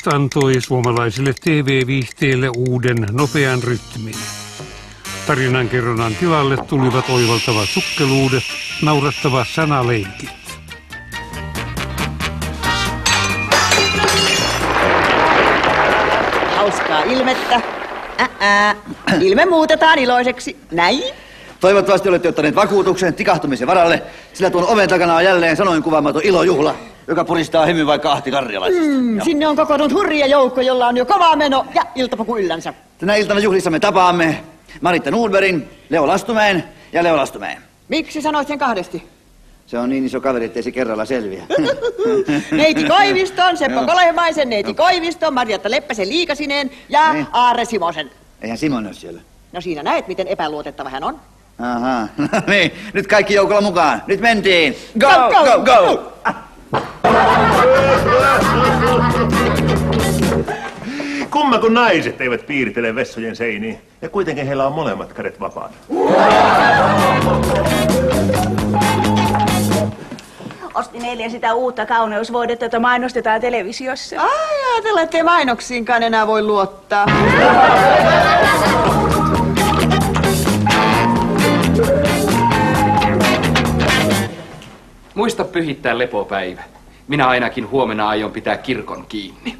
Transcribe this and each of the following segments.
antoi suomalaiselle TV-viihteelle uuden nopean rytmin. Tarinankerronnan tilalle tulivat oivaltavat sukkeluudet, naurattavat sanaleikit. Hauskaa ilmettä. Ilme muutetaan iloiseksi. Näin. Toivottavasti olette ottaneet vakuutuksen tikahtumisen varalle, sillä tuon oven takana on jälleen sanoin kuvaamaton ilojuhla, joka puristaa hymyn vaikka Ahti Karjalaisesta. Sinne on kokoontunut hurja joukko, jolla on jo kova meno ja iltapuku yllänsä. Tänä iltana juhlissamme tapaamme Maritta Nordbergin, Leo Lastumäen ja Leo Lastumäen. Miksi sanoit sen kahdesti? Se on niin iso kaveri, ettei se kerralla selviä. Neiti Koiviston, Seppo Kolehmaisen, Neiti Koiviston, Marjatta Leppäsen Liikasineen ja Aarre Simosen. Eihän Simon ole siellä. No siinä näet, miten epäluotettava hän on. Ahaa, no niin, nyt kaikki joukolla mukaan. Nyt mentiin. Go, go, go! Kumma kun naiset eivät piiritele vessojen seiniin, ja kuitenkin heillä on molemmat kädet vapaana. Ostin eilen sitä uutta kauneusvoidetta, jota mainostetaan televisiossa. Ai, ajatella, ettei mainoksiinkaan enää voi luottaa. Muista pyhittää lepopäivä. Minä ainakin huomenna aion pitää kirkon kiinni.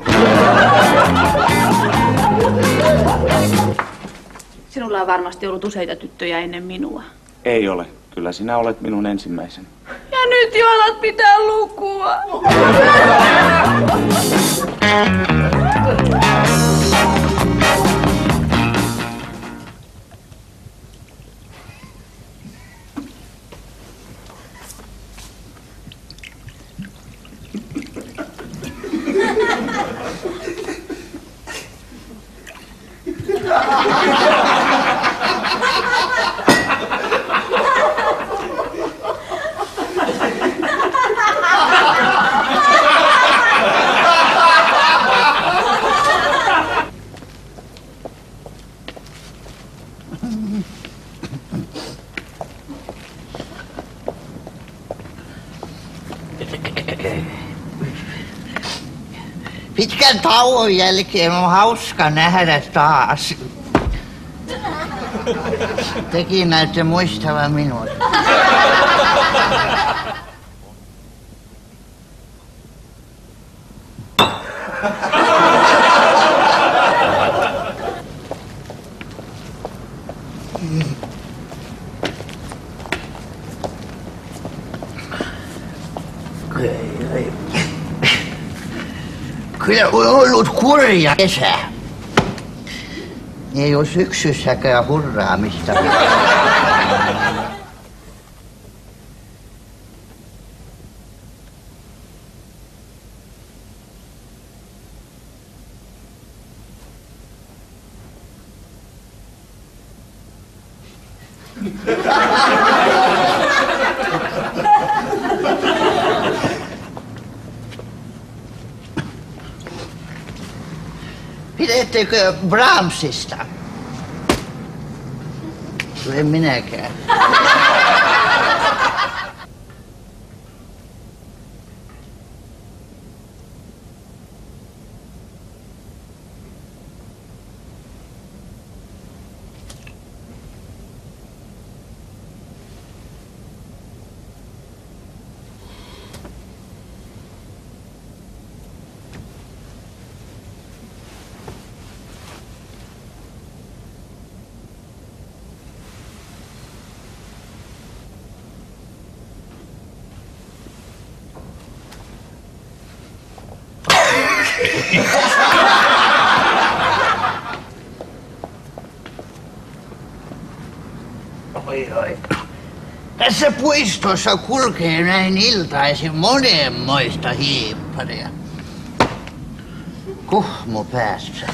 Sinulla on varmasti ollut useita tyttöjä ennen minua. Ei ole. Kyllä sinä olet minun ensimmäisen. Ja nyt jo alat pitää lukua. Pitkän tauon jälkeen on hauska nähdä taas. Tekin näytte muistavan minua. Kyllä on ollut kurja kesä. Ei ole syksyssäkään hurraamista. Pidettekö Brahmsista? En minäkään. Oi. Tässä puistossa kulkee näin iltaisin monenmoista hiipparia. Kuhmu päässä.